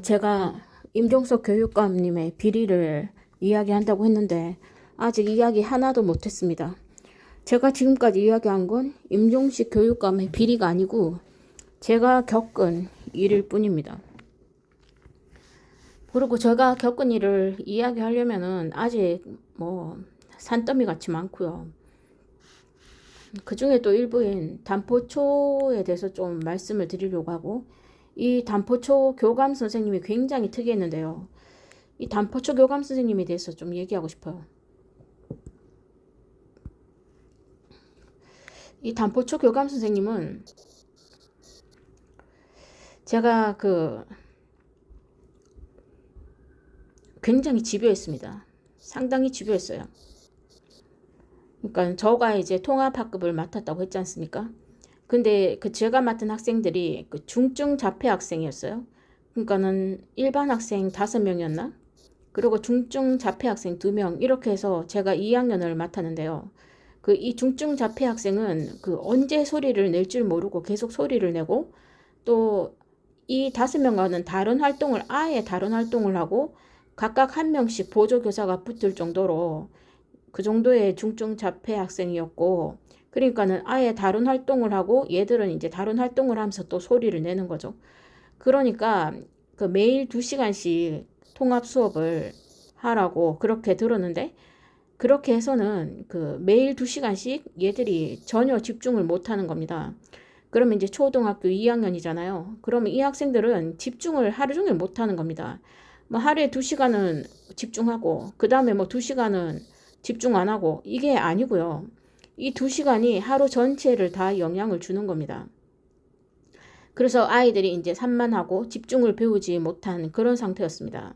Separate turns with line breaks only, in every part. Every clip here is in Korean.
제가 임종석 교육감님의 비리를 이야기한다고 했는데 아직 이야기 하나도 못했습니다. 제가 지금까지 이야기한 건 임종식 교육감의 비리가 아니고 제가 겪은 일일 뿐입니다. 그리고 제가 겪은 일을 이야기하려면은 아직 산더미 같이 많고요. 그 중에 또 일부인 단포초에 대해서 좀 말씀을 드리려고 하고, 이 단포초 교감 선생님이 굉장히 특이했는데요. 이 단포초 교감 선생님에 대해서 좀 얘기하고 싶어요. 이 단포초 교감 선생님은 제가 굉장히 집요했습니다. 상당히 집요했어요. 그러니까 저가 이제 통합학급을 맡았다고 했지 않습니까? 근데 제가 맡은 학생들이 중증 자폐 학생이었어요. 그러니까는 일반 학생 5명이었나? 그리고 중증 자폐 학생 2명, 이렇게 해서 제가 2학년을 맡았는데요. 이 중증 자폐 학생은 언제 소리를 낼 줄 모르고 계속 소리를 내고, 또 이 5명과는 아예 다른 활동을 하고 각각 한 명씩 보조교사가 붙을 정도로 그 정도의 중증 자폐 학생이었고, 그러니까는 아예 다른 활동을 하고 얘들은 이제 다른 활동을 하면서 또 소리를 내는 거죠. 그러니까 매일 2시간씩 통합 수업을 하라고 그렇게 들었는데, 그렇게 해서는 매일 2시간씩 얘들이 전혀 집중을 못 하는 겁니다. 그러면 이제 초등학교 2학년이잖아요. 그러면 이 학생들은 집중을 하루 종일 못 하는 겁니다. 하루에 2시간은 집중하고, 그 다음에 2시간은 집중 안 하고, 이게 아니고요. 이 2시간이 하루 전체를 다 영향을 주는 겁니다. 그래서 아이들이 이제 산만하고 집중을 배우지 못한 그런 상태였습니다.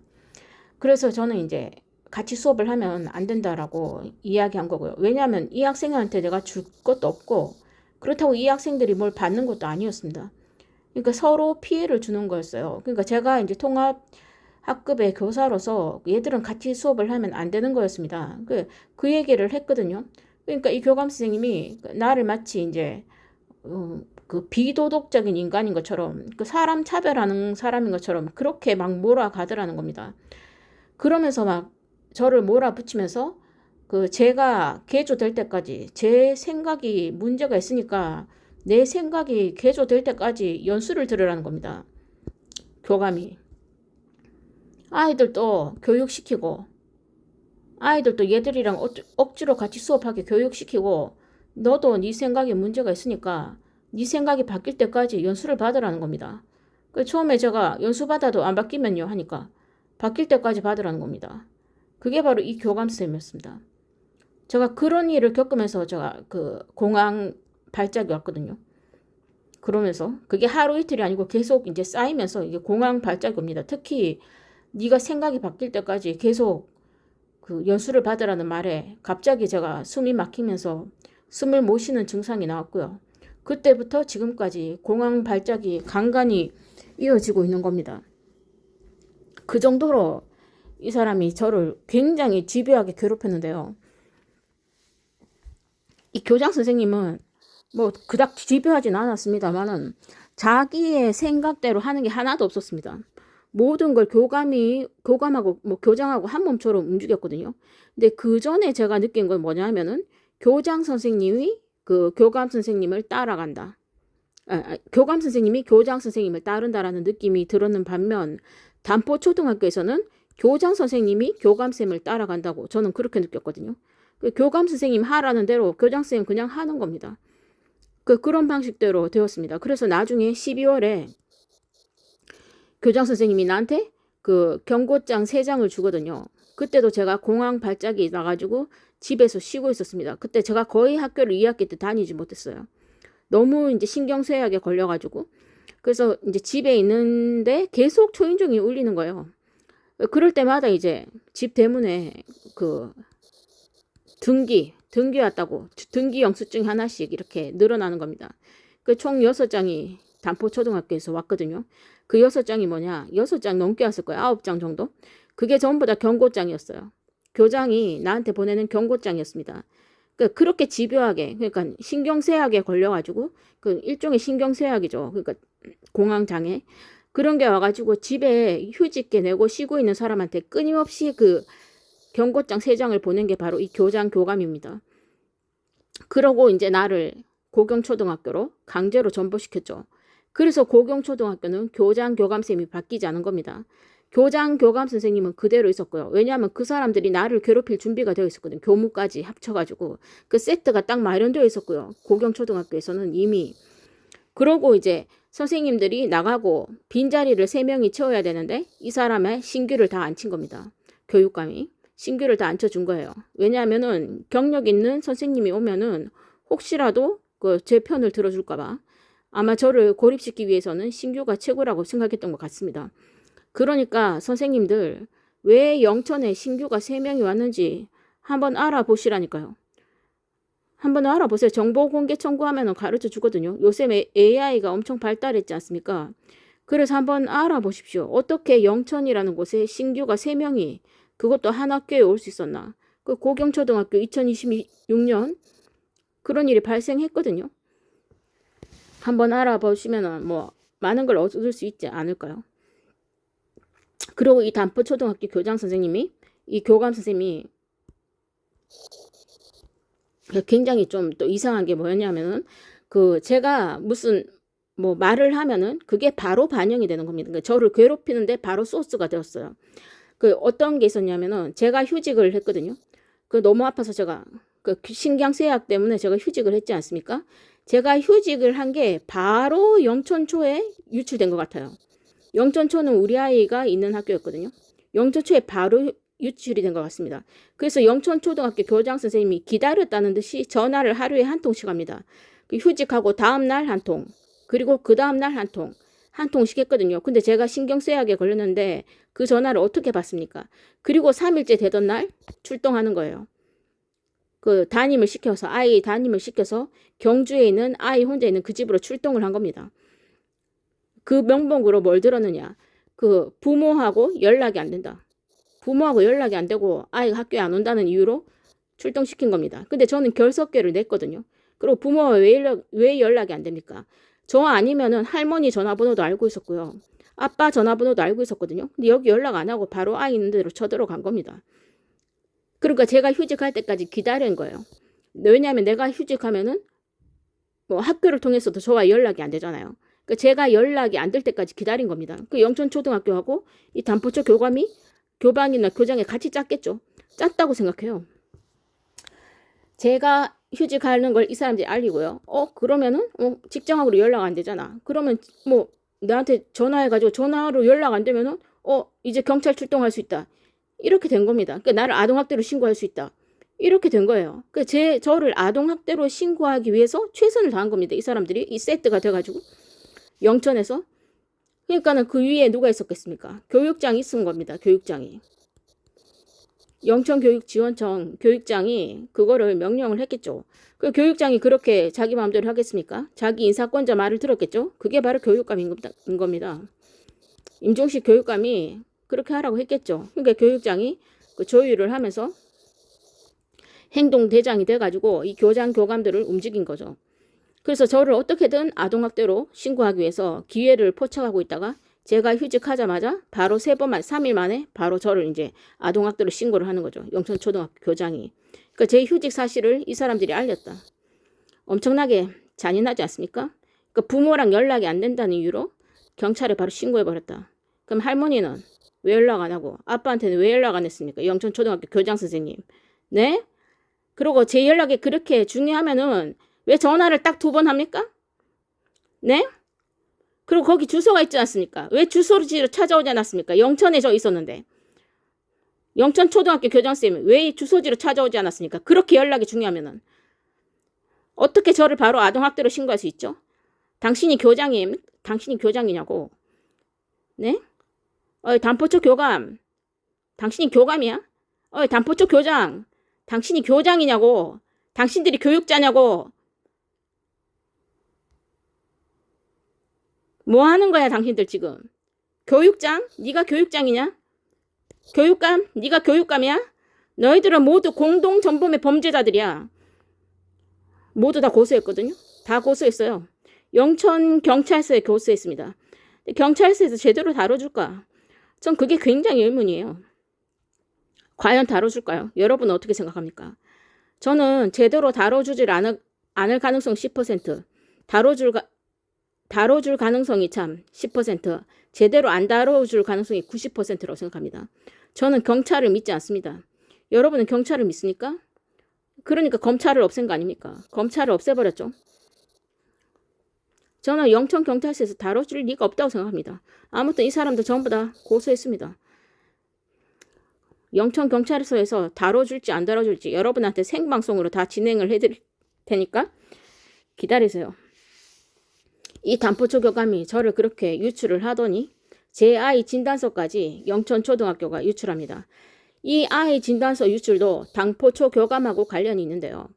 그래서 저는 이제 같이 수업을 하면 안 된다라고 이야기한 거고요. 왜냐하면 이 학생한테 내가 줄 것도 없고, 그렇다고 이 학생들이 뭘 받는 것도 아니었습니다. 그러니까 서로 피해를 주는 거였어요. 그러니까 제가 이제 통합 학급의 교사로서 얘들은 같이 수업을 하면 안 되는 거였습니다. 그 얘기를 했거든요. 그러니까 이 교감 선생님이 나를 마치 이제 비도덕적인 인간인 것처럼, 사람 차별하는 사람인 것처럼 그렇게 막 몰아가더라는 겁니다. 그러면서 막 저를 몰아붙이면서 제가 개조될 때까지, 제 생각이 문제가 있으니까 내 생각이 개조될 때까지 연수를 들으라는 겁니다. 교감이. 아이들도 교육시키고, 아이들도 얘들이랑 억지로 같이 수업하게 교육시키고, 너도 네 생각에 문제가 있으니까 네 생각이 바뀔 때까지 연수를 받으라는 겁니다. 처음에 제가 연수 받아도 안 바뀌면요 하니까 바뀔 때까지 받으라는 겁니다. 그게 바로 이 교감 선생님이었습니다. 제가 그런 일을 겪으면서 제가 공황 발작이 왔거든요. 그러면서 그게 하루 이틀이 아니고 계속 이제 쌓이면서 이게 공황 발작이 옵니다. 특히 네가 생각이 바뀔 때까지 계속 연수를 받으라는 말에 갑자기 제가 숨이 막히면서 숨을 못 쉬는 증상이 나왔고요. 그때부터 지금까지 공황 발작이 간간히 이어지고 있는 겁니다. 그 정도로 이 사람이 저를 굉장히 집요하게 괴롭혔는데요. 이 교장 선생님은 그닥 집요하진 않았습니다만은 자기의 생각대로 하는 게 하나도 없었습니다. 모든 걸 교감하고 교장하고 한 몸처럼 움직였거든요. 근데 그 전에 제가 느낀 건 뭐냐면은 교장 선생님이 교감 선생님을 따라간다. 교감 선생님이 교장 선생님을 따른다라는 느낌이 들었는 반면, 단포 초등학교에서는 교장 선생님이 교감쌤을 따라간다고 저는 그렇게 느꼈거든요. 교감 선생님 하라는 대로 교장 선생님 그냥 하는 겁니다. 그런 방식대로 되었습니다. 그래서 나중에 12월에 교장 선생님이 나한테 경고장 3장을 주거든요. 그때도 제가 공황 발작이 나가지고 집에서 쉬고 있었습니다. 그때 제가 거의 학교를 2학기 때 다니지 못했어요. 너무 이제 신경쇠약에 걸려가지고. 그래서 이제 집에 있는데 계속 초인종이 울리는 거예요. 그럴 때마다 이제 집 대문에 등기 왔다고, 등기 영수증 하나씩 이렇게 늘어나는 겁니다. 총 6장이 단포초등학교에서 왔거든요. 그 6장이 뭐냐? 6장 넘게 왔을 거예요. 9장 정도? 그게 전부 다 경고장이었어요. 교장이 나한테 보내는 경고장이었습니다. 그렇게 집요하게, 그러니까 신경쇠약에 걸려가지고, 일종의 신경쇠약이죠. 그러니까 공황장애. 그런 게 와가지고 집에 휴직계 내고 쉬고 있는 사람한테 끊임없이 그 경고장 3장을 보낸 게 바로 이 교장 교감입니다. 그러고 이제 나를 고경초등학교로 강제로 전보시켰죠. 그래서 고경초등학교는 교장 교감쌤이 바뀌지 않은 겁니다. 교장 교감 선생님은 그대로 있었고요. 왜냐하면 그 사람들이 나를 괴롭힐 준비가 되어 있었거든요. 교무까지 합쳐가지고 그 세트가 딱 마련되어 있었고요. 고경초등학교에서는 이미. 그러고 이제 선생님들이 나가고 빈자리를 3명이 채워야 되는데 이 사람의 신규를 다 앉힌 겁니다. 교육감이 신규를 다 앉혀준 거예요. 왜냐하면은 경력 있는 선생님이 오면은 혹시라도 그 제 편을 들어줄까봐 아마 저를 고립시키기 위해서는 신규가 최고라고 생각했던 것 같습니다. 그러니까 선생님들 왜 영천에 신규가 3명이 왔는지 한번 알아보시라니까요. 한번 알아보세요. 정보 공개 청구하면 가르쳐 주거든요. 요새 AI가 엄청 발달했지 않습니까? 그래서 한번 알아보십시오. 어떻게 영천이라는 곳에 신규가 3명이 그것도 한 학교에 올 수 있었나? 그 고경초등학교 2026년 그런 일이 발생했거든요. 한번 알아보시면 뭐 많은 걸 얻을 수 있지 않을까요? 그리고 이 단포초등학교 교장 선생님이 이 교감 선생님이 굉장히 좀 또 이상한 게 뭐였냐면은 그 제가 무슨 뭐 말을 하면은 그게 바로 반영이 되는 겁니다. 그러니까 저를 괴롭히는데 바로 소스가 되었어요. 그 어떤 게 있었냐면은 제가 휴직을 했거든요. 그 너무 아파서 제가 그 신경쇠약 때문에 제가 휴직을 했지 않습니까? 제가 휴직을 한 게 바로 영천초에 유출된 것 같아요. 영천초는 우리 아이가 있는 학교였거든요. 영천초에 바로 유출이 된 것 같습니다. 그래서 영천초등학교 교장 선생님이 기다렸다는 듯이 전화를 하루에 한 통씩 합니다. 휴직하고 다음날 한 통, 그리고 그 다음날 한 통씩 했거든요. 근데 제가 신경쇠약에 걸렸는데 그 전화를 어떻게 받습니까? 그리고 3일째 되던 날 출동하는 거예요. 그 담임을 시켜서 아이 담임을 시켜서 경주에 있는 아이 혼자 있는 그 집으로 출동을 한 겁니다. 그 명목으로 뭘 들었느냐? 그 부모하고 연락이 안 된다. 부모하고 연락이 안 되고 아이가 학교에 안 온다는 이유로 출동시킨 겁니다. 근데 저는 결석계를 냈거든요. 그리고 부모와 왜 연락이 안 됩니까? 저 아니면은 할머니 전화번호도 알고 있었고요. 아빠 전화번호도 알고 있었거든요. 근데 여기 연락 안 하고 바로 아이 있는 대로 쳐들어간 겁니다. 그러니까 제가 휴직할 때까지 기다린 거예요. 왜냐하면 내가 휴직하면은 뭐 학교를 통해서도 저와 연락이 안 되잖아요. 그러니까 제가 연락이 안 될 때까지 기다린 겁니다. 그 영천초등학교하고 이 단포초 교감이 교방이나 교장에 같이 짰겠죠. 짰다고 생각해요. 제가 휴직하는 걸 이 사람들이 알리고요. 그러면은 직장하고로 연락 안 되잖아. 그러면 뭐 나한테 전화해가지고 전화로 연락 안 되면은 이제 경찰 출동할 수 있다. 이렇게 된 겁니다. 그러니까 나를 아동학대로 신고할 수 있다. 이렇게 된 거예요. 그러니까 저를 아동학대로 신고하기 위해서 최선을 다한 겁니다. 이 사람들이 이 세트가 돼가지고 영천에서. 그러니까는 그 위에 누가 있었겠습니까? 교육장이 있은 겁니다. 교육장이. 영천교육지원청 교육장이 그거를 명령을 했겠죠. 그 교육장이 그렇게 자기 마음대로 하겠습니까? 자기 인사권자 말을 들었겠죠. 그게 바로 교육감인 겁니다. 임종식 교육감이 그렇게 하라고 했겠죠. 그러니까 교육장이 그 조율을 하면서 행동대장이 돼가지고 이 교장 교감들을 움직인 거죠. 그래서 저를 어떻게든 아동학대로 신고하기 위해서 기회를 포착하고 있다가 제가 휴직하자마자 바로 3일 만에 바로 저를 이제 아동학대로 신고를 하는 거죠. 영천초등학교 교장이. 그러니까 제 휴직 사실을 이 사람들이 알렸다. 엄청나게 잔인하지 않습니까? 그러니까 부모랑 연락이 안 된다는 이유로 경찰에 바로 신고해버렸다. 그럼 할머니는 왜 연락 안 하고 아빠한테는 왜 연락 안 했습니까? 영천초등학교 교장 선생님. 네? 그리고 제 연락이 그렇게 중요하면은 왜 전화를 딱 2번 합니까? 네? 그리고 거기 주소가 있지 않습니까? 왜 주소지로 찾아오지 않았습니까? 영천에 저 있었는데. 영천초등학교 교장쌤이 왜 주소지로 찾아오지 않았습니까? 그렇게 연락이 중요하면은. 어떻게 저를 바로 아동학대로 신고할 수 있죠? 당신이 교장이냐고. 네? 단포초 교감. 당신이 교감이야? 단포초 교장. 당신이 교장이냐고. 당신들이 교육자냐고. 뭐 하는 거야 당신들 지금? 교육장? 네가 교육장이냐? 교육감? 네가 교육감이야? 너희들은 모두 공동전범의 범죄자들이야. 모두 다 고소했거든요. 다 고소했어요. 영천경찰서에 고소했습니다. 경찰서에서 제대로 다뤄줄까? 전 그게 굉장히 의문이에요. 과연 다뤄줄까요? 여러분은 어떻게 생각합니까? 저는 제대로 다뤄주질 않을 가능성 10%, 다뤄줄 가능성이 참 10%, 제대로 안 다뤄줄 가능성이 90%라고 생각합니다. 저는 경찰을 믿지 않습니다. 여러분은 경찰을 믿습니까? 그러니까 검찰을 없앤 거 아닙니까? 검찰을 없애버렸죠. 저는 영천경찰서에서 다뤄줄 리가 없다고 생각합니다. 아무튼 이 사람들 전부 다 고소했습니다. 영천경찰서에서 다뤄줄지 안 다뤄줄지 여러분한테 생방송으로 다 진행을 해드릴 테니까 기다리세요. 이 담포초 교감이 저를 그렇게 유출을 하더니 제 아이 진단서까지 영천초등학교가 유출합니다. 이 아이 진단서 유출도 담포초 교감하고 관련이 있는데요.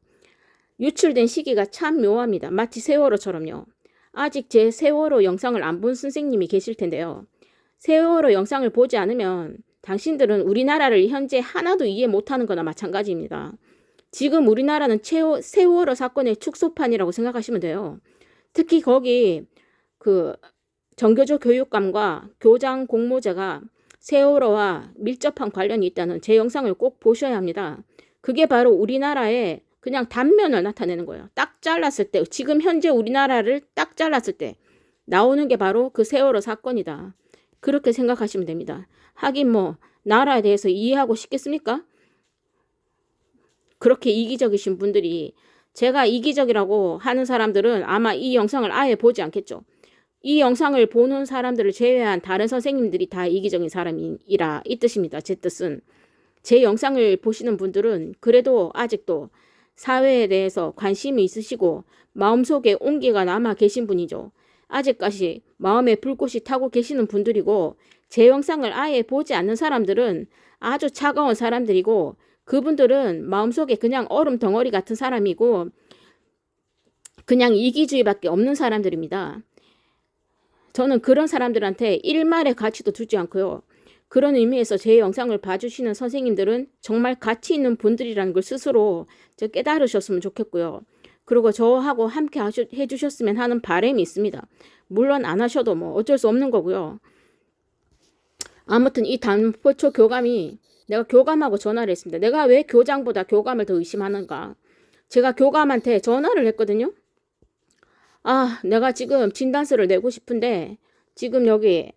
유출된 시기가 참 묘합니다. 마치 세월호처럼요. 아직 제 세월호 영상을 안 본 선생님이 계실 텐데요. 세월호 영상을 보지 않으면 당신들은 우리나라를 현재 하나도 이해 못하는 거나 마찬가지입니다. 지금 우리나라는 세월호 사건의 축소판이라고 생각하시면 돼요. 특히 거기 그 정교조 교육감과 교장 공모자가 세월호와 밀접한 관련이 있다는 제 영상을 꼭 보셔야 합니다. 그게 바로 우리나라의 그냥 단면을 나타내는 거예요. 딱 잘랐을 때, 지금 현재 우리나라를 딱 잘랐을 때 나오는 게 바로 그 세월호 사건이다. 그렇게 생각하시면 됩니다. 하긴 뭐 나라에 대해서 이해하고 싶겠습니까? 그렇게 이기적이신 분들이, 제가 이기적이라고 하는 사람들은 아마 이 영상을 아예 보지 않겠죠. 이 영상을 보는 사람들을 제외한 다른 선생님들이 다 이기적인 사람이라 이 뜻입니다. 제 뜻은. 제 영상을 보시는 분들은 그래도 아직도 사회에 대해서 관심이 있으시고 마음속에 온기가 남아 계신 분이죠. 아직까지 마음에 불꽃이 타고 계시는 분들이고, 제 영상을 아예 보지 않는 사람들은 아주 차가운 사람들이고, 그분들은 마음속에 그냥 얼음 덩어리 같은 사람이고 그냥 이기주의밖에 없는 사람들입니다. 저는 그런 사람들한테 일말의 가치도 두지 않고요. 그런 의미에서 제 영상을 봐주시는 선생님들은 정말 가치 있는 분들이라는 걸 스스로 깨달으셨으면 좋겠고요. 그리고 저하고 함께 해주셨으면 하는 바람이 있습니다. 물론 안 하셔도 뭐 어쩔 수 없는 거고요. 아무튼 이 담포초 교감이, 내가 교감하고 전화를 했습니다. 내가 왜 교장보다 교감을 더 의심하는가? 제가 교감한테 전화를 했거든요. 아, 내가 지금 진단서를 내고 싶은데 지금 여기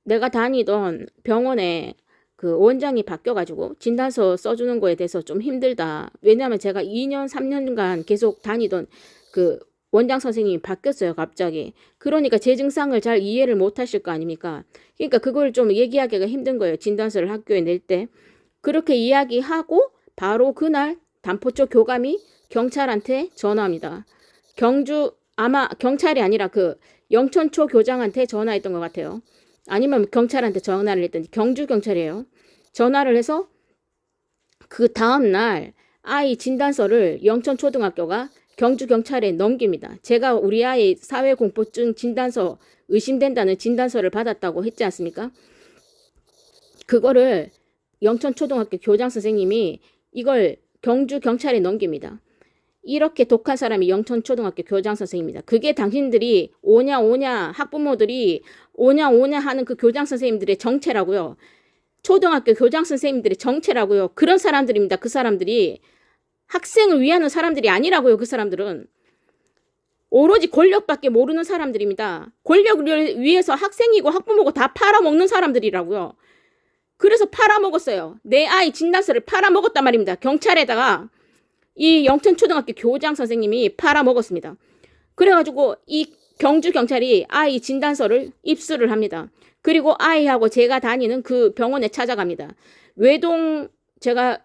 내가 다니던 병원에 그 원장이 바뀌어가지고 진단서 써주는 거에 대해서 좀 힘들다. 왜냐하면 제가 2년, 3년간 계속 다니던 그 원장 선생님이 바뀌었어요, 갑자기. 그러니까 제 증상을 잘 이해를 못 하실 거 아닙니까? 그러니까 그걸 좀 얘기하기가 힘든 거예요, 진단서를 학교에 낼 때. 그렇게 이야기하고 바로 그날 담포초 교감이 경찰한테 전화합니다. 아마 경찰이 아니라 그 영천초 교장한테 전화했던 것 같아요. 아니면 경찰한테 전화를 했더니 경주 경찰이에요. 전화를 해서 그 다음날 아이 진단서를 영천초등학교가 경주 경찰에 넘깁니다. 제가 우리 아이 사회공포증 진단서, 의심된다는 진단서를 받았다고 했지 않습니까? 그거를 영천초등학교 교장 선생님이 이걸 경주 경찰에 넘깁니다. 이렇게 독한 사람이 영천초등학교 교장 선생님입니다. 그게 당신들이 오냐 학부모들이 오냐 하는 그 교장 선생님들의 정체라고요. 초등학교 교장 선생님들의 정체라고요. 그런 사람들입니다. 그 사람들이 학생을 위하는 사람들이 아니라고요. 그 사람들은 오로지 권력밖에 모르는 사람들입니다. 권력을 위해서 학생이고 학부모고 다 팔아먹는 사람들이라고요. 그래서 팔아먹었어요. 내 아이 진단서를 팔아먹었단 말입니다. 경찰에다가 이 영천초등학교 교장 선생님이 팔아먹었습니다. 그래가지고 이 경주 경찰이 아이 진단서를 입수를 합니다. 그리고 아이하고 제가 다니는 그 병원에 찾아갑니다. 제가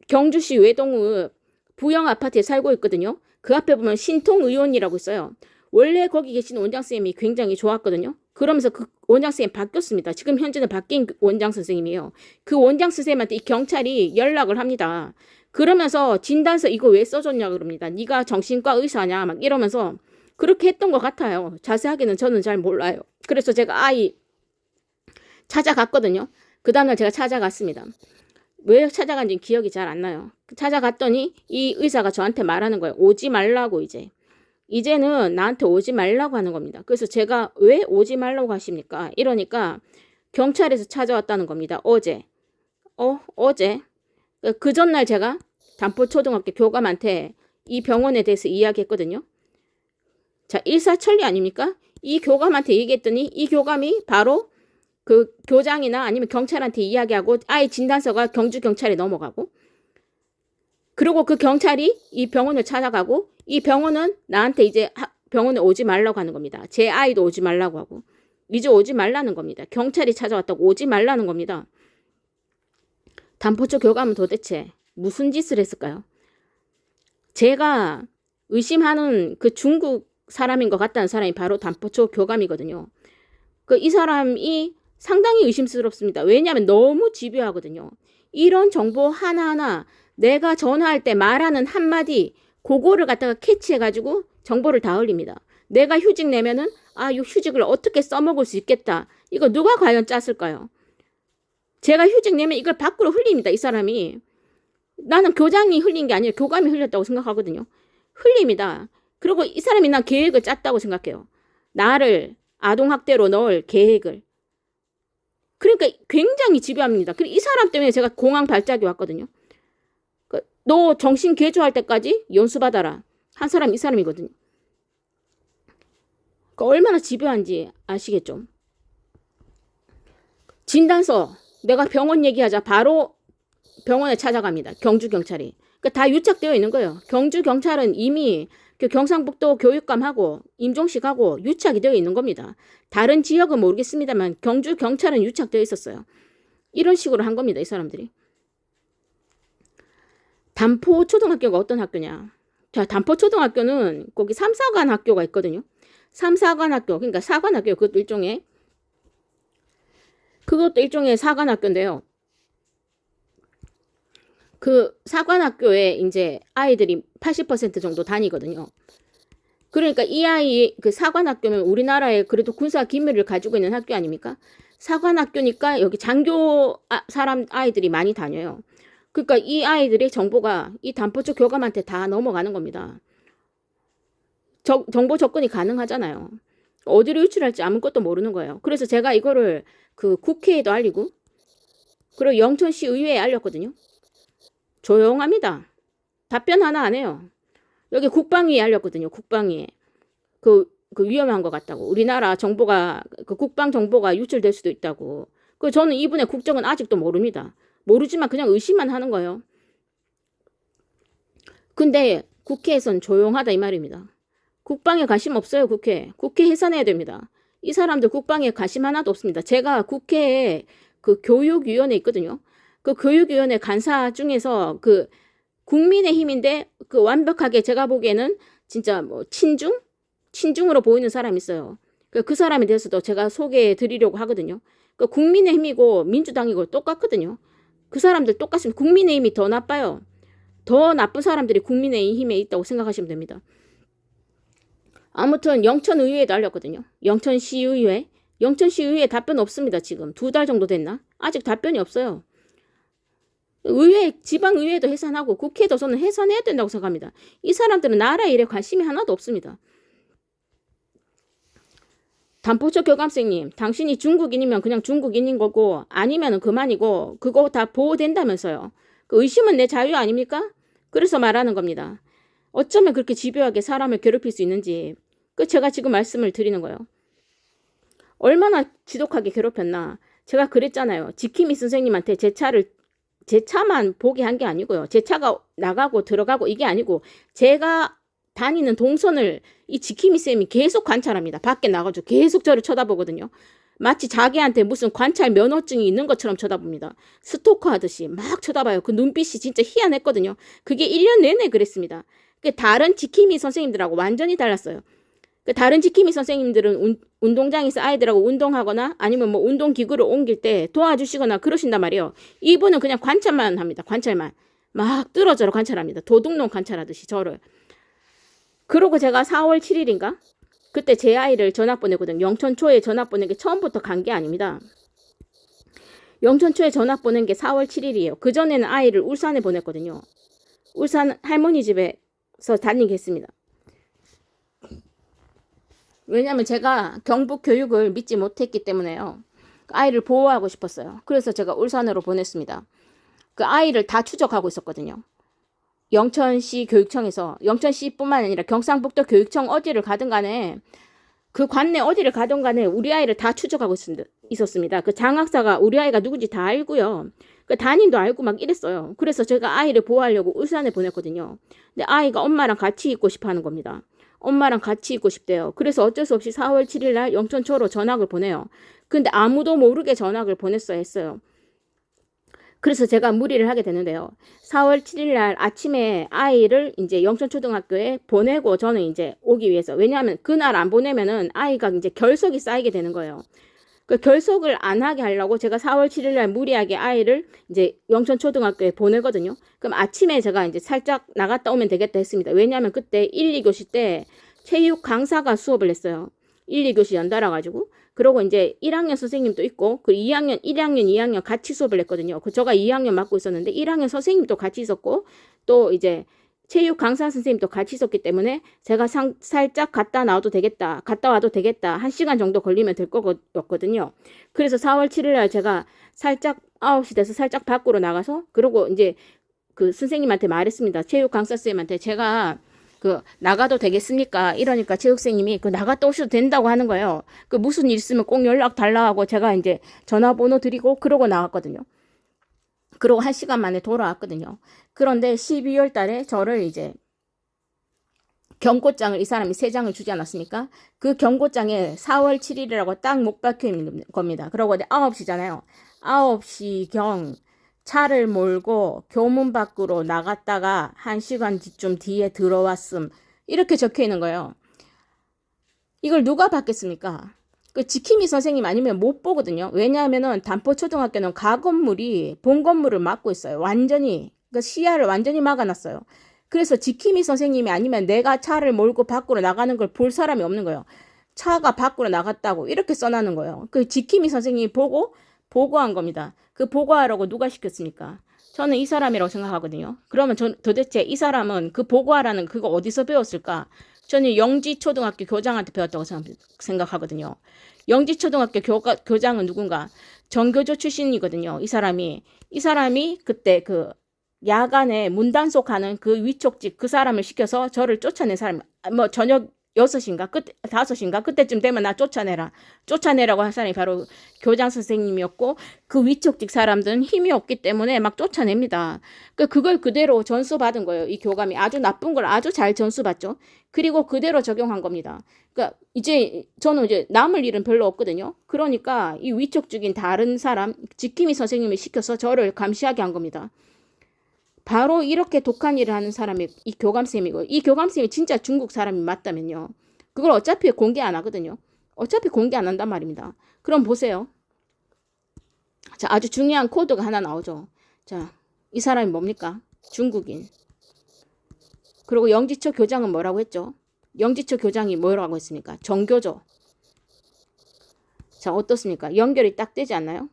경주시 외동읍 부영 아파트에 살고 있거든요. 그 앞에 보면 신통의원이라고 있어요. 원래 거기 계신 원장선생님이 굉장히 좋았거든요. 그러면서 그 원장선생님 바뀌었습니다. 지금 현재는 바뀐 원장선생님이에요. 그 원장선생님한테 이 경찰이 연락을 합니다. 그러면서 진단서 이거 왜 써줬냐 그럽니다. 네가 정신과 의사냐 막 이러면서 그렇게 했던 것 같아요. 자세하게는 저는 잘 몰라요. 그래서 제가 아이 찾아갔거든요. 그 다음날 제가 찾아갔습니다. 왜 찾아간지 기억이 잘 안 나요. 찾아갔더니 이 의사가 저한테 말하는 거예요. 오지 말라고 이제. 이제는 나한테 오지 말라고 하는 겁니다. 그래서 제가 왜 오지 말라고 하십니까? 이러니까 경찰에서 찾아왔다는 겁니다. 어제. 어제. 그 전날 제가 단포초등학교 교감한테 이 병원에 대해서 이야기했거든요. 자, 일사천리 아닙니까? 이 교감한테 얘기했더니 이 교감이 바로 그 교장이나 아니면 경찰한테 이야기하고 아예 진단서가 경주경찰에 넘어가고, 그리고 그 경찰이 이 병원을 찾아가고, 이 병원은 나한테 이제 병원에 오지 말라고 하는 겁니다. 제 아이도 오지 말라고 하고, 이제 오지 말라는 겁니다. 경찰이 찾아왔다고 오지 말라는 겁니다. 단포초 교감은 도대체 무슨 짓을 했을까요? 제가 의심하는 그 중국 사람인 것 같다는 사람이 바로 단포초 교감이거든요. 이 사람이 상당히 의심스럽습니다. 왜냐하면 너무 집요하거든요. 이런 정보 하나하나 내가 전화할 때 말하는 한마디, 그거를 갖다가 캐치해가지고 정보를 다 흘립니다. 내가 휴직 내면은 이 휴직을 어떻게 써먹을 수 있겠다. 이거 누가 과연 짰을까요? 제가 휴직 내면 이걸 밖으로 흘립니다. 이 사람이. 나는 교장이 흘린 게 아니라 교감이 흘렸다고 생각하거든요. 흘립니다. 그리고 이 사람이 난 계획을 짰다고 생각해요. 나를 아동학대로 넣을 계획을. 그러니까 굉장히 집요합니다. 그리고 이 사람 때문에 제가 공황 발작이 왔거든요. 너 정신 개조할 때까지 연수받아라. 한 사람 이 사람이거든요. 얼마나 집요한지 아시겠죠? 진단서 내가 병원 얘기하자 바로 병원에 찾아갑니다. 경주경찰이. 다 유착되어 있는 거예요. 경주경찰은 이미 경상북도 교육감하고 임종식하고 유착이 되어 있는 겁니다. 다른 지역은 모르겠습니다만 경주경찰은 유착되어 있었어요. 이런 식으로 한 겁니다. 이 사람들이. 단포초등학교가 어떤 학교냐. 자, 단포초등학교는 거기 삼사관 학교가 있거든요. 삼사관 학교, 그러니까 사관학교, 그것도 일종의 사관학교인데요. 그 사관학교에 이제 아이들이 80% 정도 다니거든요. 그러니까 이 아이, 그 사관학교면 우리나라에 그래도 군사 기밀을 가지고 있는 학교 아닙니까? 사관학교니까 여기 장교 사람 아이들이 많이 다녀요. 그러니까 이 아이들의 정보가 이 단포초 교감한테 다 넘어가는 겁니다. 정보 접근이 가능하잖아요. 어디로 유출할지 아무것도 모르는 거예요. 그래서 제가 이거를 그 국회에도 알리고, 그리고 영천시 의회에 알렸거든요. 조용합니다. 답변 하나 안 해요. 여기 국방위에 알렸거든요. 국방위에. 그 위험한 것 같다고. 우리나라 정보가, 그 국방 정보가 유출될 수도 있다고. 저는 이분의 국적은 아직도 모릅니다. 모르지만 그냥 의심만 하는 거예요. 근데 국회에선 조용하다 이 말입니다. 국방에 관심 없어요. 국회 해산해야 됩니다. 이 사람들 국방에 관심 하나도 없습니다. 제가 국회에 그 교육위원회 있거든요. 그 교육위원회 간사 중에서 그 국민의힘인데 그 완벽하게 제가 보기에는 진짜 뭐 친중으로 보이는 사람이 있어요. 그 사람에 대해서도 제가 소개해 드리려고 하거든요. 국민의힘이고 민주당이고 똑같거든요. 그 사람들 똑같습니다. 국민의힘이 더 나빠요. 더 나쁜 사람들이 국민의힘에 있다고 생각하시면 됩니다. 아무튼 영천의회에도 알렸거든요. 영천시의회 답변 없습니다. 지금 2달 정도 됐나? 아직 답변이 없어요. 지방의회도 해산하고 국회도 저는 해산해야 된다고 생각합니다. 이 사람들은 나라 일에 관심이 하나도 없습니다. 단포초 교감생님, 당신이 중국인이면 그냥 중국인인 거고 아니면 그만이고 그거 다 보호된다면서요. 의심은 내 자유 아닙니까? 그래서 말하는 겁니다. 어쩌면 그렇게 집요하게 사람을 괴롭힐 수 있는지 제가 지금 말씀을 드리는 거예요. 얼마나 지독하게 괴롭혔나. 제가 그랬잖아요. 지킴이 선생님한테 제 차만 보게 한 게 아니고요. 제 차가 나가고 들어가고 이게 아니고 제가 다니는 동선을 이 지킴이 쌤이 계속 관찰합니다. 밖에 나가지고 계속 저를 쳐다보거든요. 마치 자기한테 무슨 관찰 면허증이 있는 것처럼 쳐다봅니다. 스토커 하듯이 막 쳐다봐요. 그 눈빛이 진짜 희한했거든요. 그게 1년 내내 그랬습니다. 다른 지킴이 선생님들하고 완전히 달랐어요. 다른 지킴이 선생님들은 운동장에서 아이들하고 운동하거나 아니면 뭐 운동기구를 옮길 때 도와주시거나 그러신단 말이에요. 이분은 그냥 관찰만 합니다. 관찰만. 막 뚫어져라 관찰합니다. 도둑놈 관찰하듯이 저를. 그러고 제가 4월 7일인가? 그때 제 아이를 전학 보내거든요. 영천초에 전학 보낸 게 처음부터 간 게 아닙니다. 영천초에 전학 보낸 게 4월 7일이에요. 그전에는 아이를 울산에 보냈거든요. 울산 할머니 집에서 다니게 했습니다. 왜냐하면 제가 경북 교육을 믿지 못했기 때문에요. 아이를 보호하고 싶었어요. 그래서 제가 울산으로 보냈습니다. 그 아이를 다 추적하고 있었거든요. 영천시 교육청에서, 영천시뿐만 아니라 경상북도 교육청 어디를 가든 간에, 그 관내 어디를 가든 간에 우리 아이를 다 추적하고 있었습니다. 그 장학사가 우리 아이가 누군지 다 알고요. 그 담임도 알고 막 이랬어요. 그래서 제가 아이를 보호하려고 울산에 보냈거든요. 근데 아이가 엄마랑 같이 있고 싶어 하는 겁니다. 엄마랑 같이 있고 싶대요. 그래서 어쩔 수 없이 4월 7일 날 영천초로 전학을 보내요. 근데 아무도 모르게 전학을 보냈어야 했어요. 그래서 제가 무리를 하게 되는데요. 4월 7일 날 아침에 아이를 이제 영천초등학교에 보내고 저는 이제 오기 위해서. 왜냐하면 그날 안 보내면은 아이가 이제 결석이 쌓이게 되는 거예요. 그 결석을 안 하게 하려고 제가 4월 7일 날 무리하게 아이를 이제 영천초등학교에 보내거든요. 그럼 아침에 제가 이제 살짝 나갔다 오면 되겠다 했습니다. 왜냐하면 그때 1, 2교시 때 체육 강사가 수업을 했어요. 1, 2교시 연달아 가지고. 그러고 이제 1학년 선생님도 있고, 그 2학년, 1학년, 2학년 같이 수업을 했거든요. 그 제가 2학년 맡고 있었는데 1학년 선생님도 같이 있었고, 또 이제 체육 강사 선생님도 같이 있었기 때문에 제가 살짝 갔다 나와도 되겠다, 갔다 와도 되겠다, 1시간 정도 걸리면 될 거였거든요. 그래서 4월 7일 날 제가 살짝 9시 돼서 살짝 밖으로 나가서, 그러고 이제 그 선생님한테 말했습니다. 체육 강사 선생님한테 제가 그 나가도 되겠습니까? 이러니까 체육생님이 그 나갔다 오셔도 된다고 하는 거예요. 그 무슨 일 있으면 꼭 연락 달라 하고 제가 이제 전화번호 드리고 그러고 나갔거든요. 그러고 1시간 만에 돌아왔거든요. 그런데 12월 달에 저를 이제 경고장을 이 사람이 3장을 주지 않았습니까? 그 경고장에 4월 7일이라고 딱 못 박혀 있는 겁니다. 그러고 9시잖아요. 9시경 차를 몰고 교문 밖으로 나갔다가 1시간쯤 뒤에 들어왔음. 이렇게 적혀 있는 거예요. 이걸 누가 받겠습니까? 그 지킴이 선생님 아니면 못 보거든요. 왜냐하면은 단포초등학교는 가건물이 본 건물을 막고 있어요. 완전히. 그 시야를 완전히 막아놨어요. 그래서 지킴이 선생님이 아니면 내가 차를 몰고 밖으로 나가는 걸 볼 사람이 없는 거예요. 차가 밖으로 나갔다고 이렇게 써놨는 거예요. 그 지킴이 선생님이 보고 보고한 겁니다. 그 보고하라고 누가 시켰습니까? 저는 이 사람이라고 생각하거든요. 그러면 도대체 이 사람은 그 보고하라는 그거 어디서 배웠을까? 저는 영지초등학교 교장한테 배웠다고 생각하거든요. 영지초등학교 교장은 누군가? 정교조 출신이거든요. 이 사람이 그때 그 야간에 문단속 하는 그 위촉직 그 사람을 시켜서 저를 쫓아낸 사람, 뭐 저녁 6시인가? 5시인가? 그때쯤 되면 나 쫓아내라. 쫓아내라고 한 사람이 바로 교장 선생님이었고, 그 위촉직 사람들은 힘이 없기 때문에 막 쫓아냅니다. 그걸 그대로 전수받은 거예요. 이 교감이 아주 나쁜 걸 아주 잘 전수받죠. 그리고 그대로 적용한 겁니다. 그러니까 이제 저는 이제 남을 일은 별로 없거든요. 그러니까 이 위촉직인 다른 사람, 지킴이 선생님을 시켜서 저를 감시하게 한 겁니다. 바로 이렇게 독한 일을 하는 사람이 이 교감쌤이고, 이 교감쌤이 진짜 중국 사람이 맞다면요. 그걸 어차피 공개 안 하거든요. 어차피 공개 안 한단 말입니다. 그럼 보세요. 자, 아주 중요한 코드가 하나 나오죠. 자, 이 사람이 뭡니까? 중국인. 그리고 영지초 교장은 뭐라고 했죠? 영지초 교장이 뭐라고 했습니까? 정교조. 자, 어떻습니까? 연결이 딱 되지 않나요?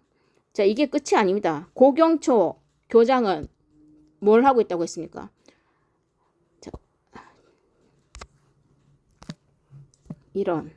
자, 이게 끝이 아닙니다. 고경초 교장은 뭘 하고 있다고 했습니까? 자, 이런